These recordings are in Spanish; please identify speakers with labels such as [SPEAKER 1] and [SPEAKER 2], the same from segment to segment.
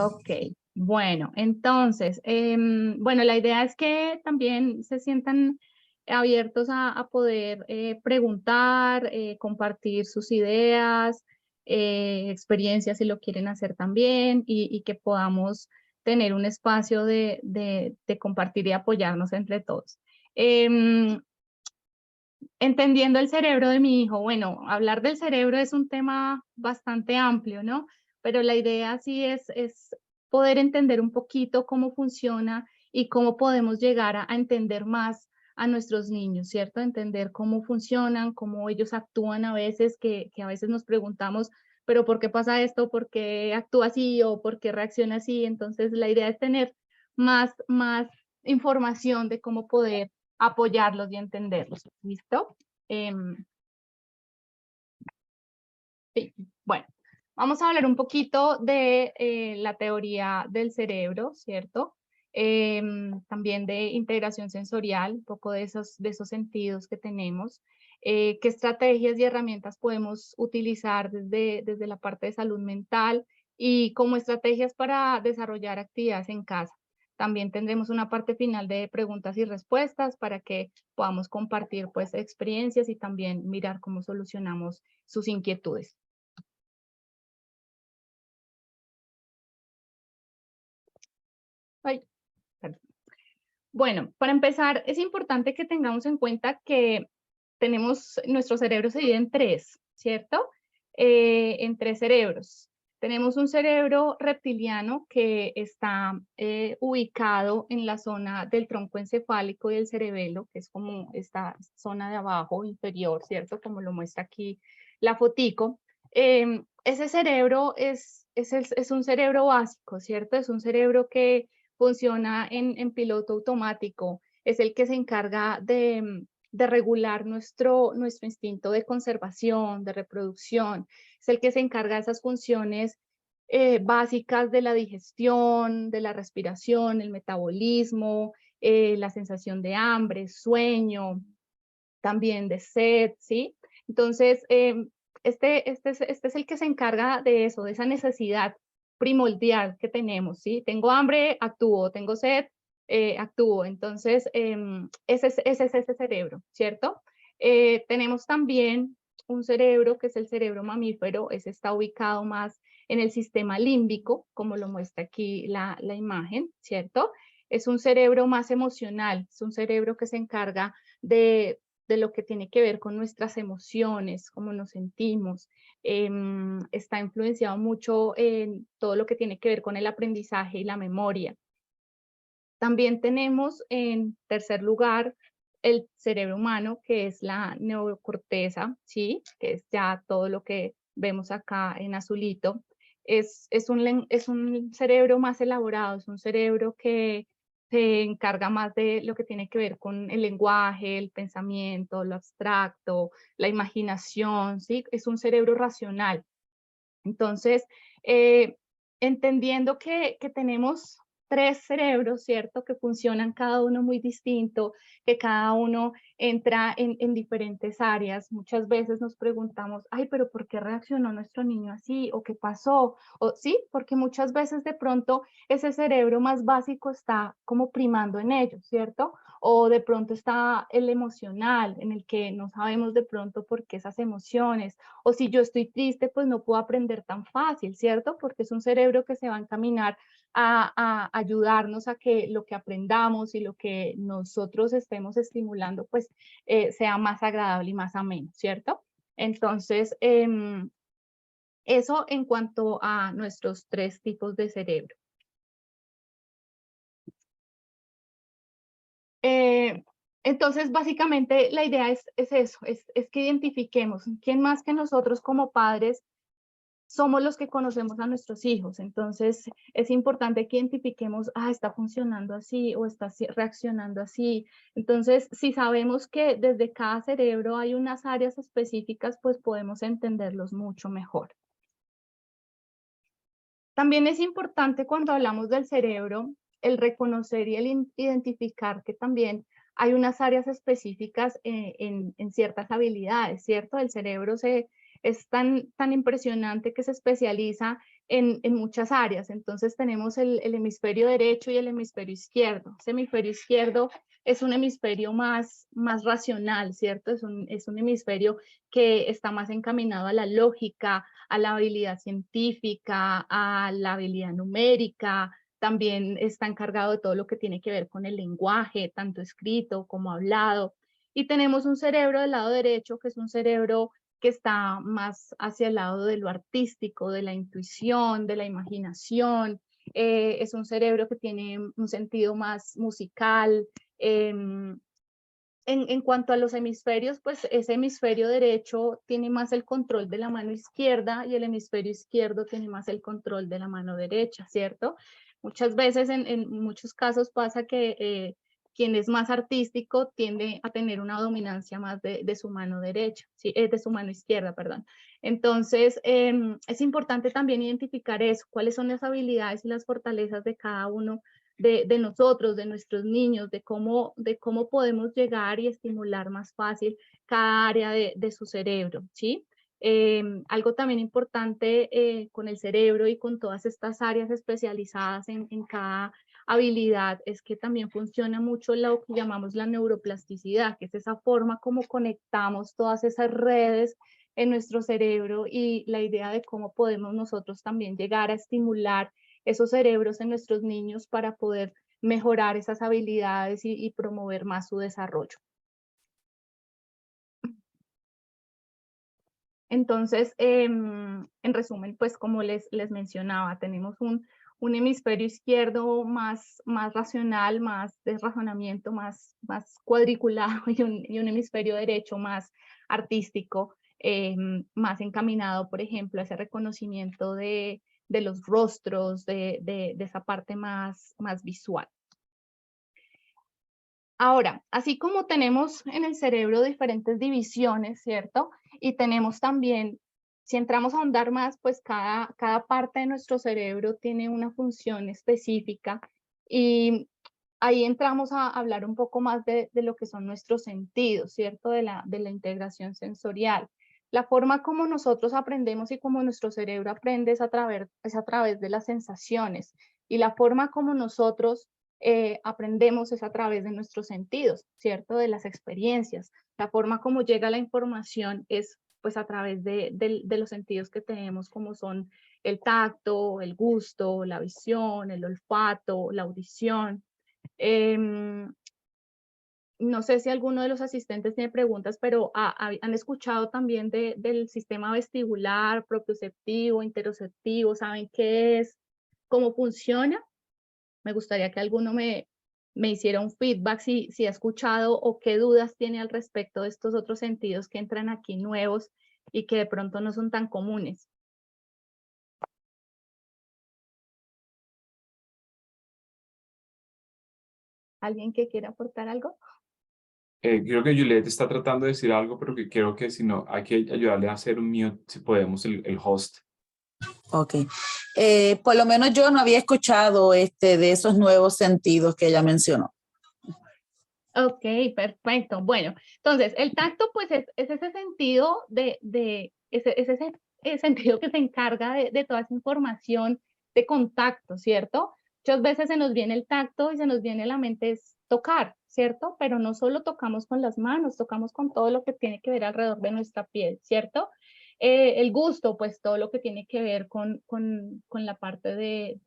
[SPEAKER 1] Ok, bueno, entonces, bueno, la idea es que también se sientan abiertos a poder preguntar, compartir sus ideas, experiencias si lo quieren hacer también y que podamos tener un espacio de compartir y apoyarnos entre todos. Em, Entendiendo el cerebro de mi hijo, bueno, hablar del cerebro es un tema bastante amplio, ¿no? Pero la idea sí es poder entender un poquito cómo funciona y cómo podemos llegar a entender más a nuestros niños, ¿cierto? Entender cómo funcionan, cómo ellos actúan a veces, que a veces nos preguntamos, pero ¿por qué pasa esto? ¿Por qué actúa así? ¿O por qué reacciona así? Entonces, la idea es tener más información de cómo poder apoyarlos y entenderlos. ¿Listo? Em, sí. Bueno, vamos a hablar un poquito de la teoría del cerebro, ¿cierto? También de integración sensorial, un poco de esos sentidos que tenemos. ¿Qué estrategias y herramientas podemos utilizar desde la parte de salud mental y como estrategias para desarrollar actividades en casa? También tendremos una parte final de preguntas y respuestas para que podamos compartir pues experiencias y también mirar cómo solucionamos sus inquietudes. Ay, perdón. Bueno, para empezar, es importante que tengamos en cuenta que nuestro cerebro se divide en tres, ¿cierto? En tres cerebros. Tenemos un cerebro reptiliano que está ubicado en la zona del tronco encefálico y el cerebelo, que es como esta zona de abajo inferior, ¿cierto? Como lo muestra aquí la fotico. Ese cerebro es un cerebro básico, ¿cierto? Es un cerebro que funciona en piloto automático, es el que se encarga de regular nuestro instinto de conservación, de reproducción, es el que se encarga de esas funciones básicas de la digestión, de la respiración, el metabolismo, la sensación de hambre, sueño, también de sed, ¿sí? Entonces, este es el que se encarga de eso, de esa necesidad primordial que tenemos, ¿sí? Tengo hambre, actúo, tengo sed, actúo. Entonces, ese es ese cerebro, ¿cierto? Tenemos también un cerebro que es el cerebro mamífero, ese está ubicado más en el sistema límbico, como lo muestra aquí la imagen, ¿cierto? Es un cerebro más emocional, es un cerebro que se encarga de lo que tiene que ver con nuestras emociones, cómo nos sentimos. Está influenciado mucho en todo lo que tiene que ver con el aprendizaje y la memoria. También tenemos en tercer lugar el cerebro humano, que es la neocorteza, ¿sí? Que es ya todo lo que vemos acá en azulito. Es un cerebro más elaborado, es un cerebro que se encarga más de lo que tiene que ver con el lenguaje, el pensamiento, lo abstracto, la imaginación, ¿sí? Es un cerebro racional. Entonces, entendiendo que tenemos tres cerebros, ¿cierto? Que funcionan cada uno muy distinto, que cada uno entra en diferentes áreas. Muchas veces nos preguntamos, ay, pero ¿por qué reaccionó nuestro niño así? ¿O qué pasó? O sí, porque muchas veces de pronto ese cerebro más básico está como primando en ellos, ¿cierto? O de pronto está el emocional, en el que no sabemos de pronto por qué esas emociones, o si yo estoy triste, pues no puedo aprender tan fácil, ¿cierto? Porque es un cerebro que se va a encaminar a ayudarnos a que lo que aprendamos y lo que nosotros estemos estimulando, pues sea más agradable y más ameno, ¿cierto? Entonces, eso en cuanto a nuestros tres tipos de cerebro. Eh, entonces, básicamente, la idea es eso, es que identifiquemos quién más que nosotros como padres somos los que conocemos a nuestros hijos. Entonces, es importante que identifiquemos, está funcionando así o está reaccionando así. Entonces, si sabemos que desde cada cerebro hay unas áreas específicas, pues podemos entenderlos mucho mejor. También es importante cuando hablamos del cerebro, el reconocer y el identificar que también hay unas áreas específicas en ciertas habilidades, ¿cierto? El cerebro es tan impresionante que se especializa en muchas áreas. Entonces tenemos el hemisferio derecho y el hemisferio izquierdo. Ese hemisferio izquierdo es un hemisferio más racional, ¿cierto? Es un hemisferio que está más encaminado a la lógica, a la habilidad científica, a la habilidad numérica. También está encargado de todo lo que tiene que ver con el lenguaje, tanto escrito como hablado. Y tenemos un cerebro del lado derecho, que es un cerebro que está más hacia el lado de lo artístico, de la intuición, de la imaginación. Es un cerebro que tiene un sentido más musical. En cuanto a los hemisferios, pues ese hemisferio derecho tiene más el control de la mano izquierda y el hemisferio izquierdo tiene más el control de la mano derecha, ¿cierto? Muchas veces, en muchos casos pasa que quien es más artístico tiende a tener una dominancia más de su mano derecha, ¿sí? De su mano izquierda, perdón. Entonces, es importante también identificar eso, cuáles son las habilidades y las fortalezas de cada uno de nosotros, de nuestros niños, de cómo podemos llegar y estimular más fácil cada área de su cerebro, ¿sí? Algo también importante con el cerebro y con todas estas áreas especializadas en cada habilidad es que también funciona mucho lo que llamamos la neuroplasticidad, que es esa forma como conectamos todas esas redes en nuestro cerebro y la idea de cómo podemos nosotros también llegar a estimular esos cerebros en nuestros niños para poder mejorar esas habilidades y promover más su desarrollo. Entonces, en resumen, pues como les mencionaba, tenemos un hemisferio izquierdo más racional, más de razonamiento, más cuadriculado y un hemisferio derecho más artístico, más encaminado, por ejemplo, a ese reconocimiento de los rostros, de esa parte más visual. Ahora, así como tenemos en el cerebro diferentes divisiones, ¿cierto? Y tenemos también, si entramos a ahondar más, pues cada parte de nuestro cerebro tiene una función específica y ahí entramos a hablar un poco más de lo que son nuestros sentidos, ¿cierto? De la integración sensorial. La forma como nosotros aprendemos y como nuestro cerebro aprende es a través de las sensaciones. Y la forma como nosotros aprendemos es a través de nuestros sentidos, ¿cierto? De las experiencias. La forma como llega la información es pues a través de los sentidos que tenemos, como son el tacto, el gusto, la visión, el olfato, la audición. No sé si alguno de los asistentes tiene preguntas, pero han escuchado también del sistema vestibular, propioceptivo, interoceptivo, ¿saben qué es? ¿Cómo funciona? Me gustaría que alguno me hiciera un feedback si ha escuchado o qué dudas tiene al respecto de estos otros sentidos que entran aquí nuevos y que de pronto no son tan comunes. ¿Alguien que quiera aportar algo?
[SPEAKER 2] Creo que Juliet está tratando de decir algo, pero que creo que si no, hay que ayudarle a hacer un mute, si podemos, el host.
[SPEAKER 3] Ok. Por lo menos yo no había escuchado de esos nuevos sentidos que ella mencionó.
[SPEAKER 1] Ok, perfecto. Bueno, entonces el tacto pues es ese sentido ese sentido que se encarga de toda esa información de contacto, ¿cierto? Muchas veces se nos viene el tacto y se nos viene a la mente es tocar, ¿cierto? Pero no solo tocamos con las manos, tocamos con todo lo que tiene que ver alrededor de nuestra piel, ¿cierto? El gusto, pues todo lo que tiene que ver con la parte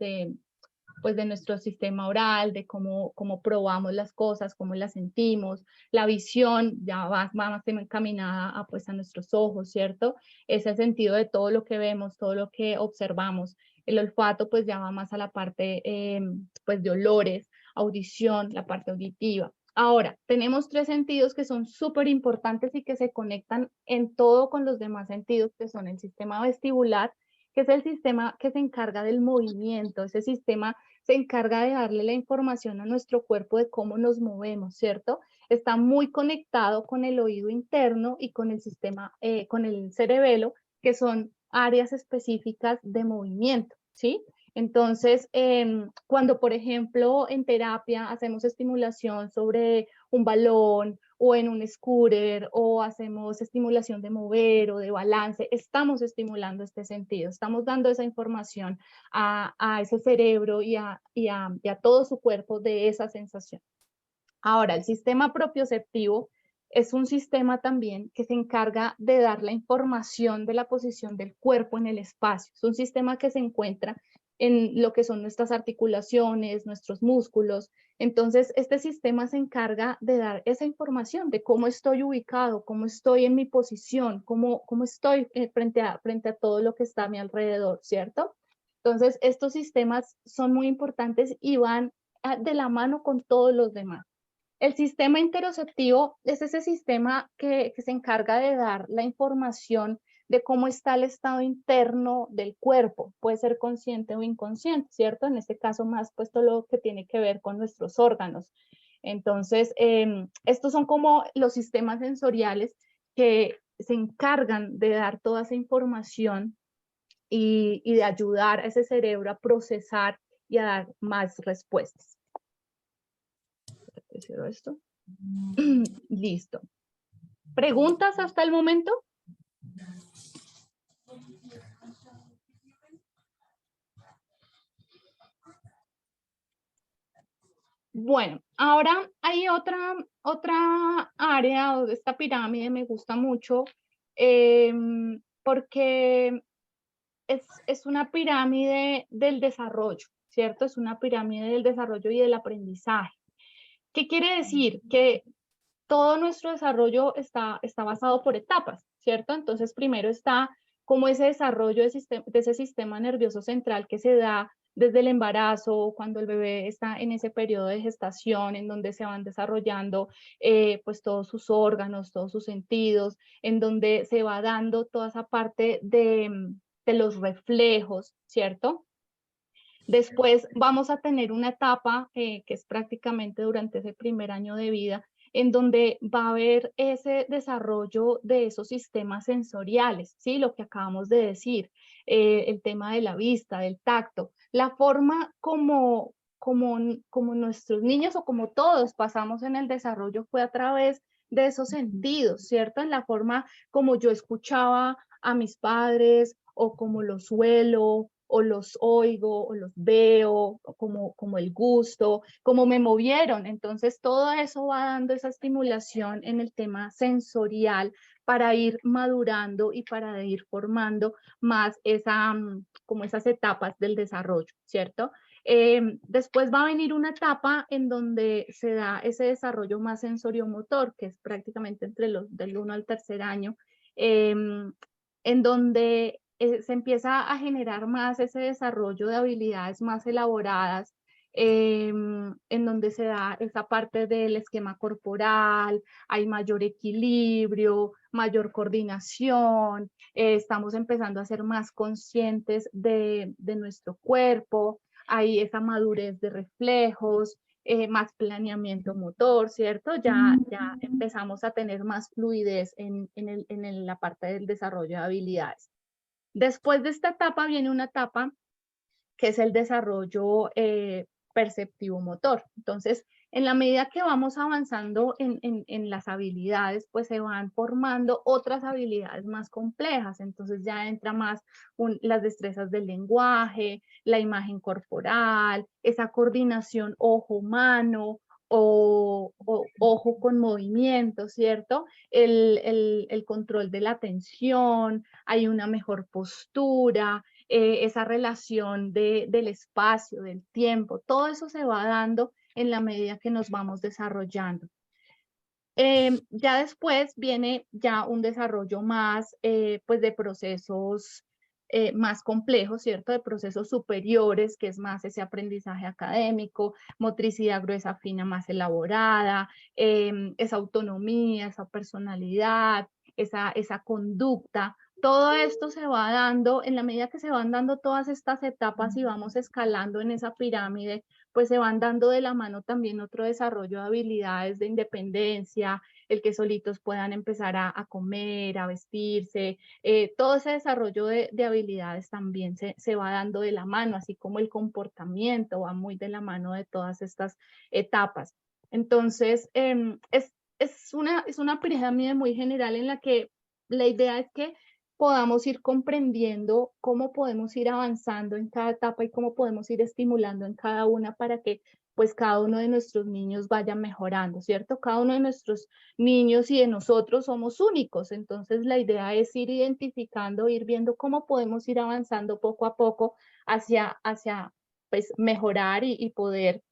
[SPEAKER 1] pues de nuestro sistema oral, de cómo probamos las cosas, cómo las sentimos. La visión ya va más encaminada pues a nuestros ojos, ¿cierto? Es el sentido de todo lo que vemos, todo lo que observamos. El olfato pues ya va más a la parte pues de olores, audición, la parte auditiva. Ahora, tenemos tres sentidos que son súper importantes y que se conectan en todo con los demás sentidos, que son el sistema vestibular, que es el sistema que se encarga del movimiento, ese sistema se encarga de darle la información a nuestro cuerpo de cómo nos movemos, ¿cierto? Está muy conectado con el oído interno y con el sistema, con el cerebelo, que son áreas específicas de movimiento, ¿sí? Entonces, cuando, por ejemplo, en terapia hacemos estimulación sobre un balón o en un scooter, o hacemos estimulación de mover o de balance, estamos estimulando este sentido, estamos dando esa información a ese cerebro y a todo su cuerpo de esa sensación. Ahora, el sistema propioceptivo es un sistema también que se encarga de dar la información de la posición del cuerpo en el espacio. Es un sistema que se encuentra en lo que son nuestras articulaciones, nuestros músculos. Entonces, este sistema se encarga de dar esa información de cómo estoy ubicado, cómo estoy en mi posición, cómo estoy frente a todo lo que está a mi alrededor, ¿cierto? Entonces, estos sistemas son muy importantes y van de la mano con todos los demás. El sistema interoceptivo es ese sistema que se encarga de dar la información de cómo está el estado interno del cuerpo. Puede ser consciente o inconsciente, ¿cierto? En este caso más puesto lo que tiene que ver con nuestros órganos. Entonces, estos son como los sistemas sensoriales que se encargan de dar toda esa información y de ayudar a ese cerebro a procesar y a dar más respuestas. Cierro esto. Listo. ¿Preguntas hasta el momento? Bueno, ahora hay otra área de esta pirámide, me gusta mucho, porque es una pirámide del desarrollo, ¿cierto? Es una pirámide del desarrollo y del aprendizaje. ¿Qué quiere decir? Que todo nuestro desarrollo está basado por etapas, ¿cierto? Entonces, primero está como ese desarrollo de ese sistema nervioso central que se da desde el embarazo, cuando el bebé está en ese periodo de gestación, en donde se van desarrollando pues todos sus órganos, todos sus sentidos, en donde se va dando toda esa parte de los reflejos, ¿cierto? Después vamos a tener una etapa que es prácticamente durante ese primer año de vida, en donde va a haber ese desarrollo de esos sistemas sensoriales, ¿sí? Lo que acabamos de decir, el tema de la vista, del tacto, la forma como nuestros niños o como todos pasamos en el desarrollo fue a través de esos sentidos, ¿cierto? En la forma como yo escuchaba a mis padres o como los huelo o los oigo, o los veo, como el gusto, como me movieron. Entonces, todo eso va dando esa estimulación en el tema sensorial para ir madurando y para ir formando más como esas etapas del desarrollo, ¿cierto? Después va a venir una etapa en donde se da ese desarrollo más sensoriomotor, que es prácticamente del 1 al 3er año, en donde se empieza a generar más ese desarrollo de habilidades más elaboradas, en donde se da esa parte del esquema corporal, hay mayor equilibrio, mayor coordinación, estamos empezando a ser más conscientes de nuestro cuerpo, hay esa madurez de reflejos, más planeamiento motor, ¿cierto? Ya empezamos a tener más fluidez en la parte del desarrollo de habilidades. Después de esta etapa viene una etapa que es el desarrollo perceptivo motor. Entonces, en la medida que vamos avanzando en las habilidades, pues se van formando otras habilidades más complejas. Entonces ya entra más las destrezas del lenguaje, la imagen corporal, esa coordinación ojo-mano, o ojo con movimiento, ¿cierto? El control de la atención, hay una mejor postura, esa relación del espacio, del tiempo, todo eso se va dando en la medida que nos vamos desarrollando. Ya después viene ya un desarrollo más pues de procesos más complejos, ¿cierto? De procesos superiores, que es más ese aprendizaje académico, motricidad gruesa fina más elaborada, esa autonomía, esa personalidad, esa conducta. Todo esto se va dando, en la medida que se van dando todas estas etapas y vamos escalando en esa pirámide, pues se van dando de la mano también otro desarrollo de habilidades de independencia, el que solitos puedan empezar a comer, a vestirse, todo ese desarrollo de habilidades también se va dando de la mano, así como el comportamiento va muy de la mano de todas estas etapas. Entonces, es es una pirámide muy general en la que la idea es que podamos ir comprendiendo cómo podemos ir avanzando en cada etapa y cómo podemos ir estimulando en cada una para que pues cada uno de nuestros niños vaya mejorando, ¿cierto? Cada uno de nuestros niños y de nosotros somos únicos, entonces la idea es ir identificando, ir viendo cómo podemos ir avanzando poco a poco hacia pues mejorar y poder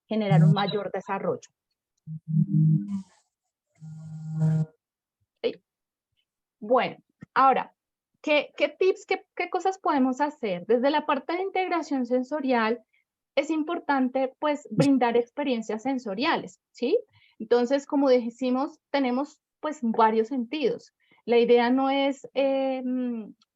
[SPEAKER 1] generar un mayor desarrollo. ¿Sí? Bueno, ahora, ¿qué tips, qué cosas podemos hacer? Desde la parte de integración sensorial, es importante pues brindar experiencias sensoriales, ¿sí? Entonces, como decimos, tenemos pues varios sentidos. La idea no es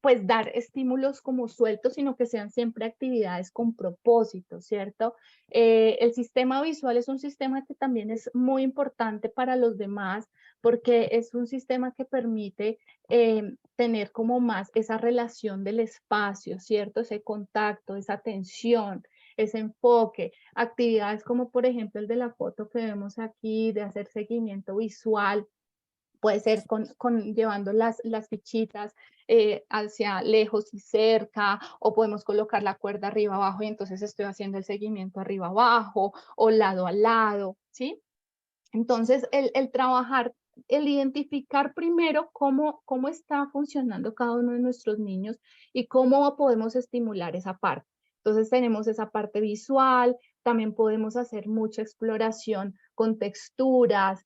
[SPEAKER 1] pues dar estímulos como sueltos, sino que sean siempre actividades con propósito, ¿cierto? El sistema visual es un sistema que también es muy importante para los demás porque es un sistema que permite tener como más esa relación del espacio, ¿cierto? Ese contacto, esa atención, ese enfoque, actividades como por ejemplo el de la foto que vemos aquí, de hacer seguimiento visual, puede ser llevando las fichitas hacia lejos y cerca, o podemos colocar la cuerda arriba abajo y entonces estoy haciendo el seguimiento arriba abajo o lado a lado, ¿sí? Entonces el trabajar, el identificar primero cómo está funcionando cada uno de nuestros niños y cómo podemos estimular esa parte. Entonces tenemos esa parte visual, también podemos hacer mucha exploración con texturas,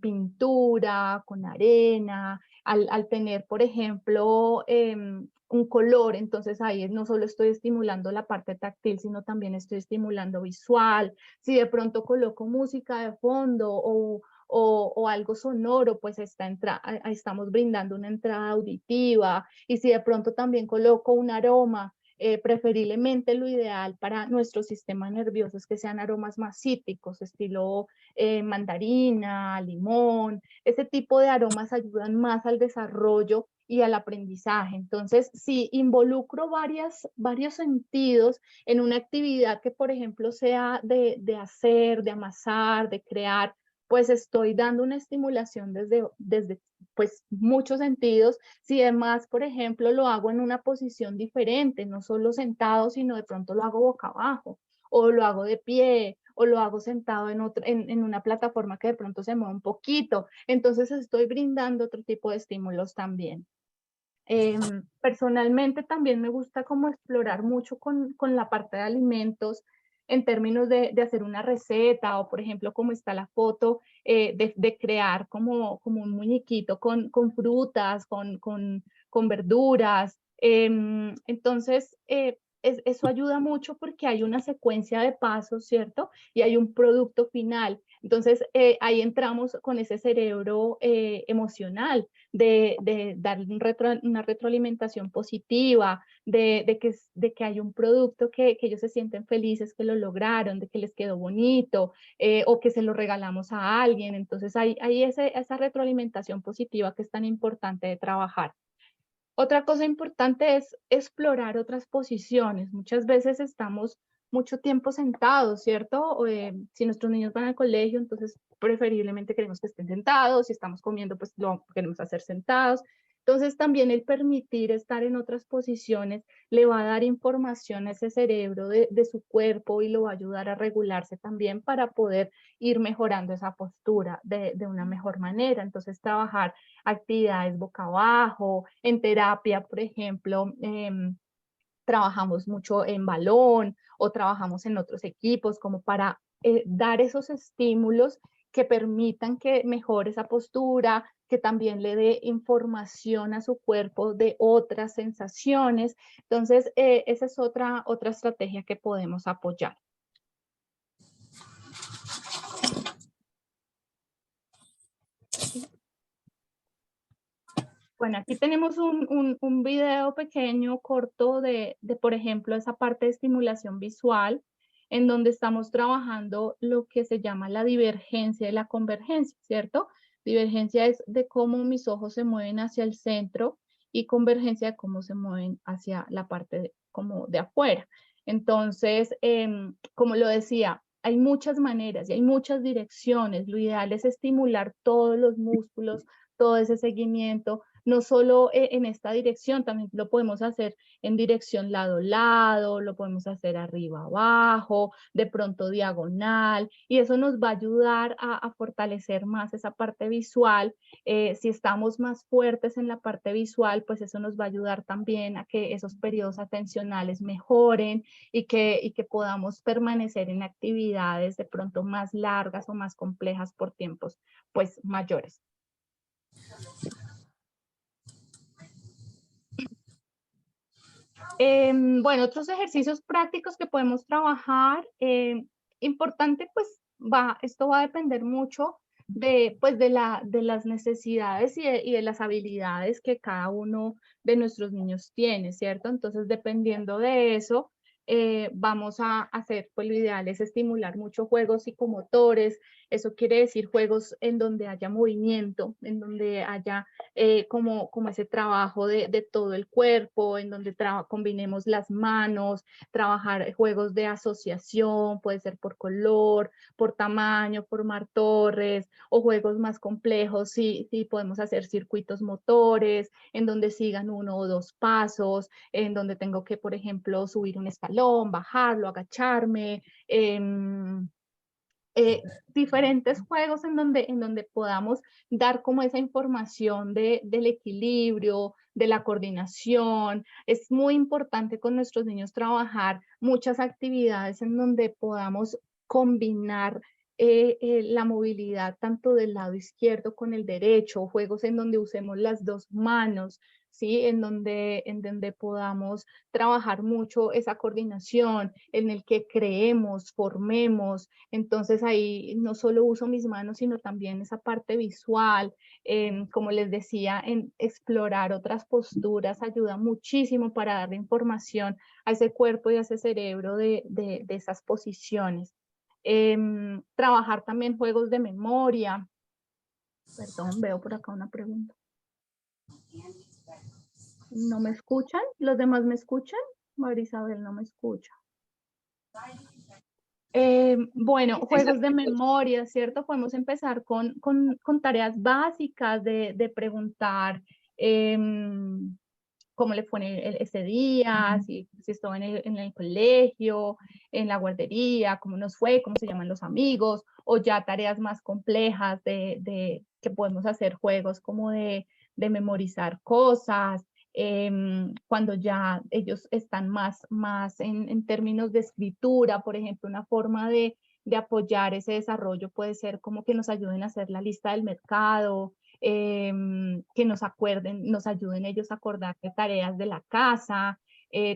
[SPEAKER 1] pintura, con arena, al tener, por ejemplo, un color, entonces ahí no solo estoy estimulando la parte táctil, sino también estoy estimulando visual. Si de pronto coloco música de fondo o algo sonoro, pues estamos brindando una entrada auditiva. Y si de pronto también coloco un aroma, preferiblemente lo ideal para nuestro sistema nervioso es que sean aromas más cítricos, estilo mandarina, limón. Ese tipo de aromas ayudan más al desarrollo y al aprendizaje. Entonces, si involucro varios sentidos en una actividad que, por ejemplo, sea de hacer, de amasar, de crear, pues estoy dando una estimulación desde pues muchos sentidos. Si además, por ejemplo, lo hago en una posición diferente, no solo sentado, sino de pronto lo hago boca abajo, o lo hago de pie, o lo hago sentado en una plataforma que de pronto se mueve un poquito. Entonces estoy brindando otro tipo de estímulos también. Personalmente también me gusta como explorar mucho con la parte de alimentos en términos de hacer una receta o por ejemplo como está la foto de crear como un muñequito con frutas, con verduras. Entonces eso ayuda mucho porque hay una secuencia de pasos, ¿cierto? Y hay un producto final. Entonces ahí entramos con ese cerebro emocional de dar una retroalimentación positiva, de que hay un producto que ellos se sienten felices, que lo lograron, de que les quedó bonito, o que se lo regalamos a alguien. Entonces hay esa retroalimentación positiva que es tan importante de trabajar. Otra cosa importante es explorar otras posiciones. Muchas veces estamos mucho tiempo sentados, ¿cierto? Si nuestros niños van al colegio, entonces preferiblemente queremos que estén sentados. Si estamos comiendo, pues lo queremos hacer sentados. Entonces también el permitir estar en otras posiciones le va a dar información a ese cerebro de su cuerpo y lo va a ayudar a regularse también para poder ir mejorando esa postura de una mejor manera. Entonces trabajar actividades boca abajo, en terapia, por ejemplo, trabajamos mucho en balón o trabajamos en otros equipos como para dar esos estímulos que permitan que mejore esa postura, que también le dé información a su cuerpo de otras sensaciones. Entonces, esa es otra estrategia que podemos apoyar. Bueno, aquí tenemos un video pequeño, corto por ejemplo, esa parte de estimulación visual, en donde estamos trabajando lo que se llama la divergencia y la convergencia, ¿cierto? Divergencia es de cómo mis ojos se mueven hacia el centro y convergencia de cómo se mueven hacia la parte como de afuera. Entonces, como lo decía, hay muchas maneras y hay muchas direcciones. Lo ideal es estimular todos los músculos, todo ese seguimiento, no solo en esta dirección, también lo podemos hacer en dirección lado-lado, lo podemos hacer arriba-abajo, de pronto diagonal, y eso nos va a ayudar a fortalecer más esa parte visual. Si estamos más fuertes en la parte visual, pues eso nos va a ayudar también a que esos periodos atencionales mejoren y que podamos permanecer en actividades de pronto más largas o más complejas por tiempos pues mayores. Bueno, otros ejercicios prácticos que podemos trabajar, importante pues esto va a depender mucho pues de las necesidades y de las habilidades que cada uno de nuestros niños tiene, ¿cierto? Entonces, dependiendo de eso, vamos a hacer, pues lo ideal es estimular mucho juegos psicomotores. Eso quiere decir juegos en donde haya movimiento, en donde haya como ese trabajo de todo el cuerpo, en donde combinemos las manos, trabajar juegos de asociación, puede ser por color, por tamaño, formar torres, o juegos más complejos, sí podemos hacer circuitos motores, en donde sigan 1 o 2 pasos, en donde tengo que, por ejemplo, subir un escalón, bajarlo, agacharme, diferentes juegos en donde podamos dar como esa información del equilibrio, de la coordinación. Es muy importante con nuestros niños trabajar muchas actividades en donde podamos combinar la movilidad tanto del lado izquierdo con el derecho, juegos en donde usemos las 2 manos, ¿sí? En donde podamos trabajar mucho esa coordinación, en el que creemos, formemos. Entonces ahí no solo uso mis manos, sino también esa parte visual. Como les decía, en explorar otras posturas ayuda muchísimo para darle información a ese cuerpo y a ese cerebro de esas posiciones. Trabajar también juegos de memoria. Perdón, veo por acá una pregunta. ¿No me escuchan? ¿Los demás me escuchan? María Isabel no me escucha. Bueno, juegos de memoria, ¿cierto? Podemos empezar con tareas básicas de preguntar cómo le fue ese día, si estuvo en el colegio, en la guardería, cómo nos fue, cómo se llaman los amigos, o ya tareas más complejas que podemos hacer juegos como de memorizar cosas, cuando ya ellos están más en términos de escritura, por ejemplo, una forma de apoyar ese desarrollo puede ser como que nos ayuden a hacer la lista del mercado, que nos ayuden ellos a acordar de tareas de la casa,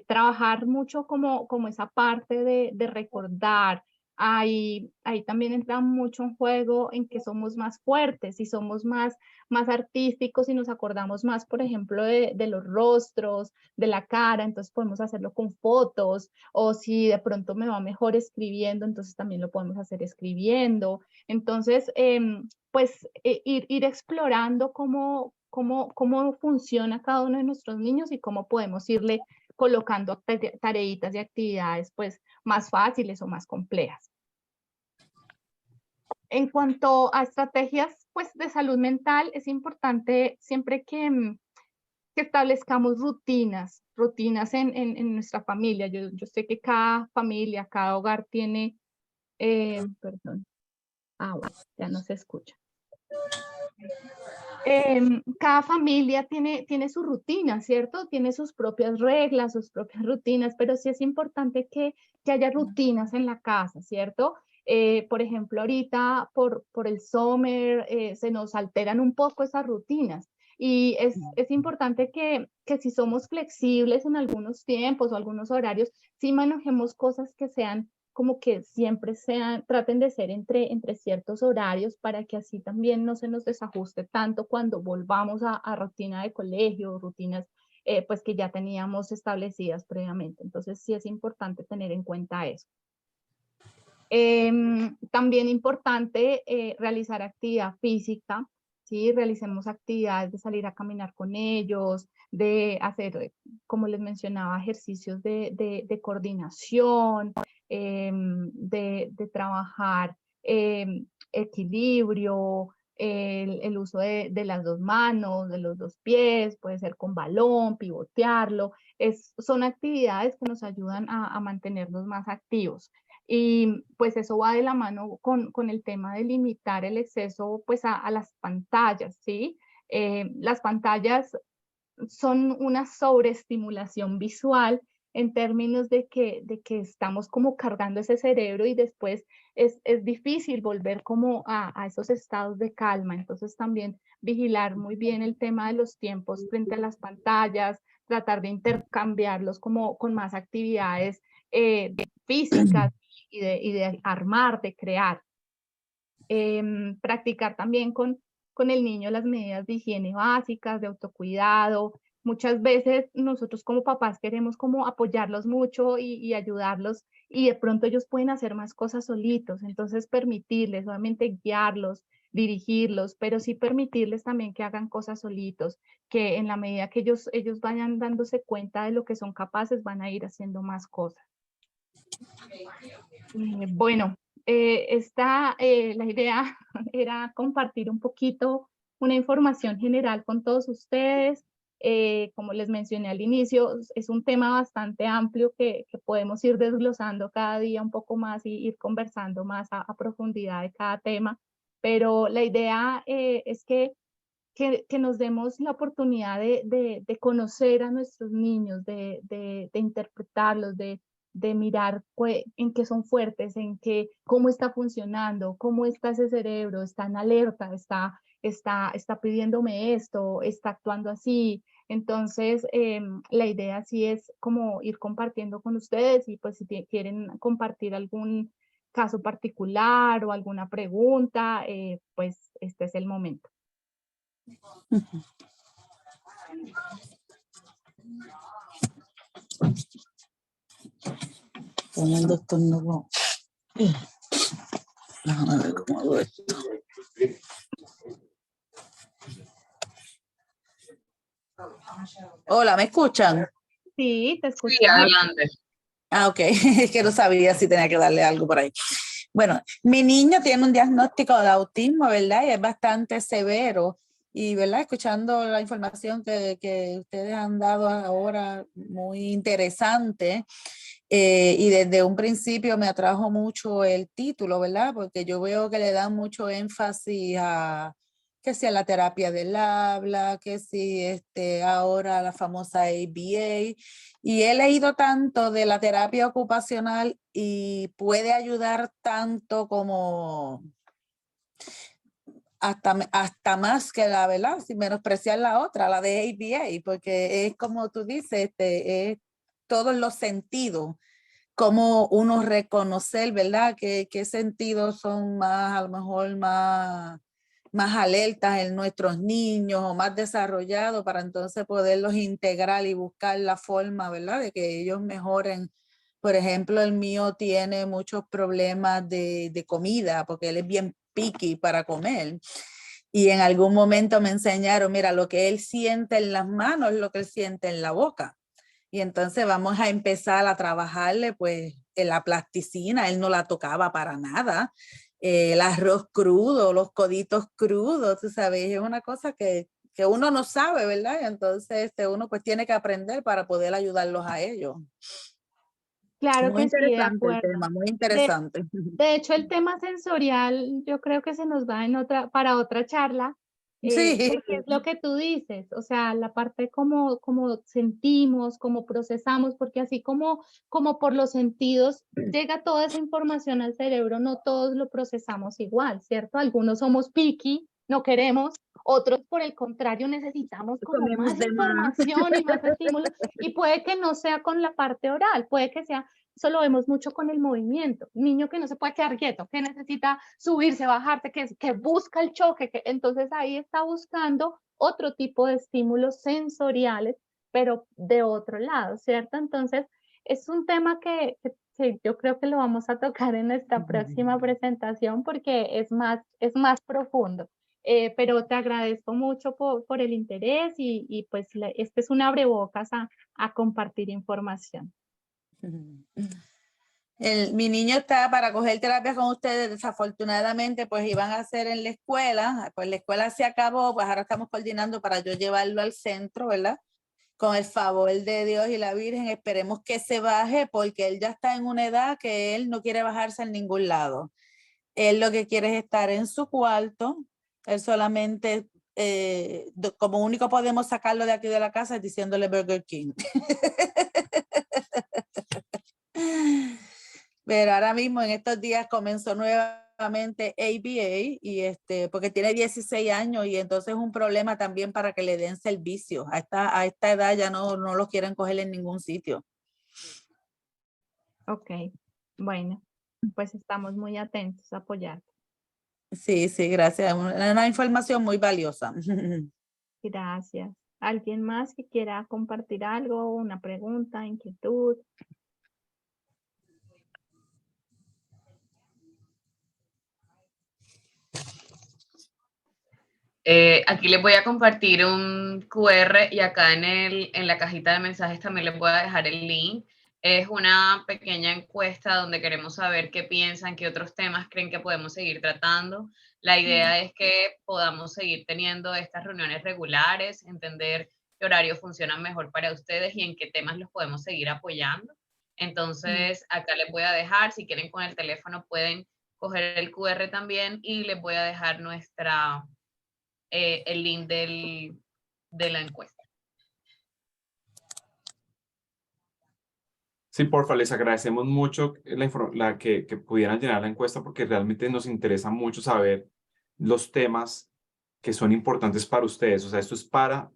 [SPEAKER 1] trabajar mucho como esa parte de recordar. Ahí también entra mucho en juego en que somos más fuertes y somos más artísticos y nos acordamos más, por ejemplo, de los rostros, de la cara, entonces podemos hacerlo con fotos, o si de pronto me va mejor escribiendo, entonces también lo podemos hacer escribiendo. Entonces, pues ir explorando cómo funciona cada uno de nuestros niños y cómo podemos irle colocando tareitas y actividades pues más fáciles o más complejas. En cuanto a estrategias pues de salud mental, es importante siempre que establezcamos rutinas en nuestra familia. Yo sé que cada familia, cada hogar tiene, perdón, bueno, ya no se escucha. Cada familia tiene su rutina, ¿cierto? Tiene sus propias reglas, sus propias rutinas, pero sí es importante que haya rutinas en la casa, ¿cierto? Por ejemplo, ahorita por el summer se nos alteran un poco esas rutinas y es importante que si somos flexibles en algunos tiempos o algunos horarios, sí manejemos cosas que sean como que siempre traten de ser entre ciertos horarios para que así también no se nos desajuste tanto cuando volvamos a rutina de colegio, rutinas pues que ya teníamos establecidas previamente. Entonces sí es importante tener en cuenta eso. También importante realizar actividad física, ¿sí? Realicemos actividades de salir a caminar con ellos, de hacer, como les mencionaba, ejercicios de coordinación, de trabajar equilibrio, el uso de las dos manos, de los dos pies, puede ser con balón, pivotearlo. Son actividades que nos ayudan a mantenernos más activos. Y pues eso va de la mano con el tema de limitar el exceso pues a las pantallas, ¿sí? Las pantallas son una sobreestimulación visual en términos de que estamos como cargando ese cerebro y después es difícil volver como a esos estados de calma. Entonces también vigilar muy bien el tema de los tiempos frente a las pantallas, tratar de intercambiarlos como con más actividades físicas y de armar, de crear. Practicar también con el niño las medidas de higiene básicas, de autocuidado. Muchas veces nosotros como papás queremos como apoyarlos mucho y ayudarlos y de pronto ellos pueden hacer más cosas solitos, entonces permitirles, solamente guiarlos, dirigirlos, pero sí permitirles también que hagan cosas solitos, que en la medida que ellos vayan dándose cuenta de lo que son capaces, van a ir haciendo más cosas. Bueno, la idea era compartir un poquito una información general con todos ustedes. Como les mencioné al inicio, es un tema bastante amplio que podemos ir desglosando cada día un poco más y ir conversando más a profundidad de cada tema. Pero la idea es que nos demos la oportunidad de conocer a nuestros niños, de interpretarlos, de mirar en qué son fuertes, cómo está funcionando, cómo está ese cerebro, está en alerta, está pidiéndome esto, está actuando así. Entonces, la idea sí es como ir compartiendo con ustedes y pues si quieren compartir algún caso particular o alguna pregunta, pues este es el momento.
[SPEAKER 3] Poniendo esto nuevo. Déjame ver cómo hago esto. Hola, ¿me escuchan?
[SPEAKER 1] Sí, te escucho.
[SPEAKER 4] Sí, adelante.
[SPEAKER 3] Ok, es que no sabía si tenía que darle algo por ahí. Bueno, mi niño tiene un diagnóstico de autismo, ¿verdad? Y es bastante severo. Y, ¿verdad? Escuchando la información que ustedes han dado ahora, muy interesante. Y desde un principio me atrajo mucho el título, ¿verdad? Porque yo veo que le dan mucho énfasis a que sea la terapia del habla, que si ahora la famosa ABA. Y he leído tanto de la terapia ocupacional y puede ayudar tanto como hasta más que la, ¿verdad? Sin menospreciar la otra, la de ABA, porque es como tú dices, es todos los sentidos, como uno reconocer, ¿verdad? ¿Qué sentidos son más, a lo mejor más alertas en nuestros niños o más desarrollados para entonces poderlos integrar y buscar la forma, ¿verdad? De que ellos mejoren. Por ejemplo, el mío tiene muchos problemas de comida porque él es bien picky para comer. Y en algún momento me enseñaron, mira, lo que él siente en las manos es lo que él siente en la boca. Y entonces vamos a empezar a trabajarle pues en la plasticina, él no la tocaba para nada. El arroz crudo, los coditos crudos, tú sabes, es una cosa que uno no sabe, ¿verdad? Y entonces uno pues tiene que aprender para poder ayudarlos a ellos.
[SPEAKER 1] Claro
[SPEAKER 3] Muy
[SPEAKER 1] que sí, de
[SPEAKER 3] interesante el
[SPEAKER 1] acuerdo.
[SPEAKER 3] tema, muy interesante.
[SPEAKER 1] De hecho, el tema sensorial yo creo que se nos va para otra charla,
[SPEAKER 3] Sí,
[SPEAKER 1] porque es lo que tú dices, o sea, la parte como sentimos, como procesamos, porque así como por los sentidos llega toda esa información al cerebro, no todos lo procesamos igual, ¿cierto? Algunos somos picky, no queremos, otros por el contrario necesitamos como
[SPEAKER 3] comemos
[SPEAKER 1] más
[SPEAKER 3] de más.
[SPEAKER 1] información y más estímulos, y puede que no sea con la parte oral, puede que sea. Eso lo vemos mucho con el movimiento. Niño que no se puede quedar quieto, que necesita subirse, bajarse, que busca el choque. Entonces ahí está buscando otro tipo de estímulos sensoriales, pero de otro lado, ¿cierto? Entonces es un tema que yo creo que lo vamos a tocar en nuestra próxima presentación porque es más profundo. Pero te agradezco mucho por el interés y pues este es un abrebocas a compartir información.
[SPEAKER 3] Mi niño está para coger terapia con ustedes, desafortunadamente pues iban a hacer en la escuela, pues la escuela se acabó, pues ahora estamos coordinando para yo llevarlo al centro, ¿verdad? Con el favor de Dios y la Virgen, esperemos que se baje porque él ya está en una edad que él no quiere bajarse en ningún lado. Él lo que quiere es estar en su cuarto, él solamente, como único podemos sacarlo de aquí de la casa es diciéndole Burger King. Pero ahora mismo en estos días comenzó nuevamente ABA y porque tiene 16 años y entonces es un problema también para que le den servicio. A esta edad ya no lo quieren coger en ningún sitio.
[SPEAKER 1] Ok, bueno, pues estamos muy atentos a apoyarte.
[SPEAKER 3] Sí, sí, gracias. Una información muy valiosa.
[SPEAKER 1] Gracias. ¿Alguien más que quiera compartir algo, una pregunta, inquietud?
[SPEAKER 4] Aquí les voy a compartir un QR y acá en la cajita de mensajes también les voy a dejar el link. Es una pequeña encuesta donde queremos saber qué piensan, qué otros temas creen que podemos seguir tratando. La idea es que podamos seguir teniendo estas reuniones regulares, entender qué horarios funcionan mejor para ustedes y en qué temas los podemos seguir apoyando. Entonces, acá les voy a dejar, si quieren con el teléfono pueden coger el QR también y les voy a dejar el link de la encuesta.
[SPEAKER 2] Sí, porfa, les agradecemos mucho que pudieran llenar la encuesta porque realmente nos interesa mucho saber los temas que son importantes para ustedes. O sea, esto es para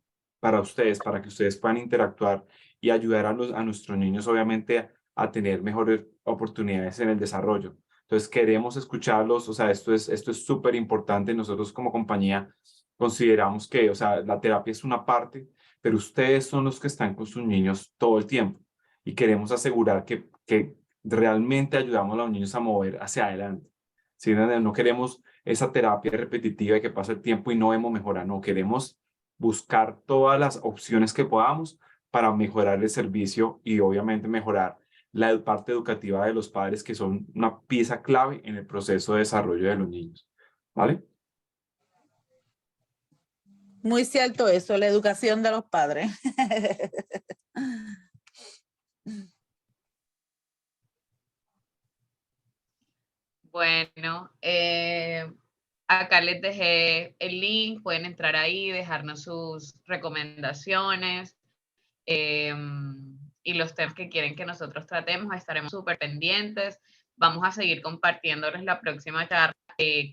[SPEAKER 2] ustedes, para que ustedes puedan interactuar y ayudar a nuestros niños, obviamente, a tener mejores oportunidades en el desarrollo. Entonces, queremos escucharlos. O sea, esto es súper importante. Nosotros como compañía consideramos que, o sea, la terapia es una parte, pero ustedes son los que están con sus niños todo el tiempo y queremos asegurar que realmente ayudamos a los niños a mover hacia adelante. ¿Sí? No queremos esa terapia repetitiva y que pasa el tiempo y no vemos mejora. No, queremos buscar todas las opciones que podamos para mejorar el servicio y obviamente mejorar la parte educativa de los padres, que son una pieza clave en el proceso de desarrollo de los niños. ¿Vale?
[SPEAKER 3] Muy cierto eso, la educación de los padres.
[SPEAKER 4] Bueno, acá les dejé el link, pueden entrar ahí, dejarnos sus recomendaciones y los temas que quieren que nosotros tratemos, estaremos súper pendientes. Vamos a seguir compartiéndoles la próxima charla.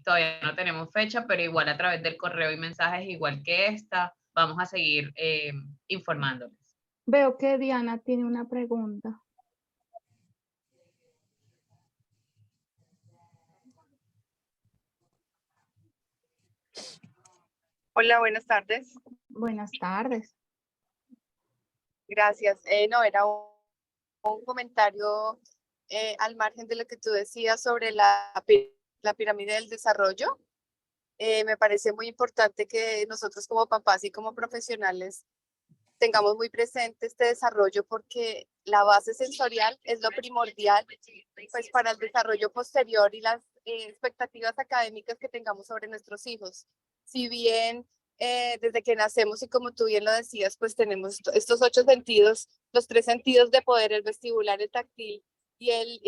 [SPEAKER 4] Todavía no tenemos fecha, pero igual a través del correo y mensajes, igual que esta, vamos a seguir informándoles.
[SPEAKER 1] Veo que Diana tiene una pregunta.
[SPEAKER 5] Hola, buenas tardes.
[SPEAKER 1] Buenas tardes.
[SPEAKER 5] Gracias. No, era un comentario al margen de lo que tú decías sobre la pirámide del desarrollo. Me parece muy importante que nosotros como papás y como profesionales tengamos muy presente este desarrollo porque la base sensorial es lo primordial pues, para el desarrollo posterior y las expectativas académicas que tengamos sobre nuestros hijos. Si bien desde que nacemos y como tú bien lo decías, pues tenemos estos 8 sentidos, los 3 sentidos de poder, el vestibular, el táctil y el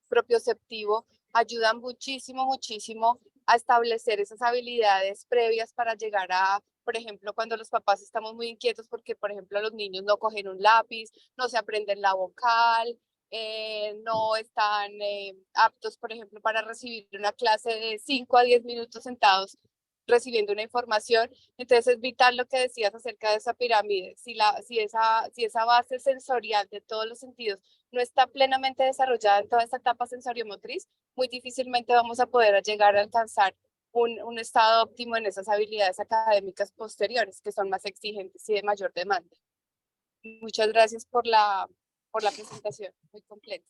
[SPEAKER 5] propioceptivo, ayudan muchísimo, muchísimo a establecer esas habilidades previas para llegar a, por ejemplo, cuando los papás estamos muy inquietos porque, por ejemplo, los niños no cogen un lápiz, no se aprenden la vocal, no están aptos, por ejemplo, para recibir una clase de 5 a 10 minutos sentados recibiendo una información. Entonces es vital lo que decías acerca de esa pirámide. Si esa base sensorial de todos los sentidos no está plenamente desarrollada en toda esta etapa sensoriomotriz, muy difícilmente vamos a poder llegar a alcanzar un estado óptimo en esas habilidades académicas posteriores, que son más exigentes y de mayor demanda. Muchas gracias por la presentación, muy completa.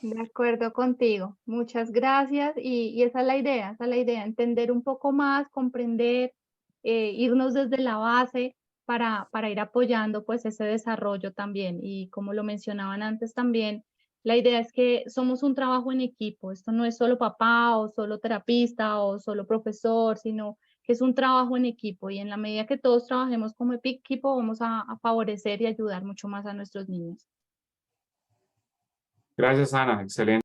[SPEAKER 1] De acuerdo contigo. Muchas gracias. Y esa es la idea, entender un poco más, comprender, irnos desde la base para ir apoyando pues ese desarrollo también. Y como lo mencionaban antes también, La idea es que somos un trabajo en equipo. Esto no es solo papá o solo terapista o solo profesor, sino que es un trabajo en equipo y en la medida que todos trabajemos como equipo vamos a favorecer y ayudar mucho más a nuestros niños.
[SPEAKER 2] Gracias, Ana. Excelente.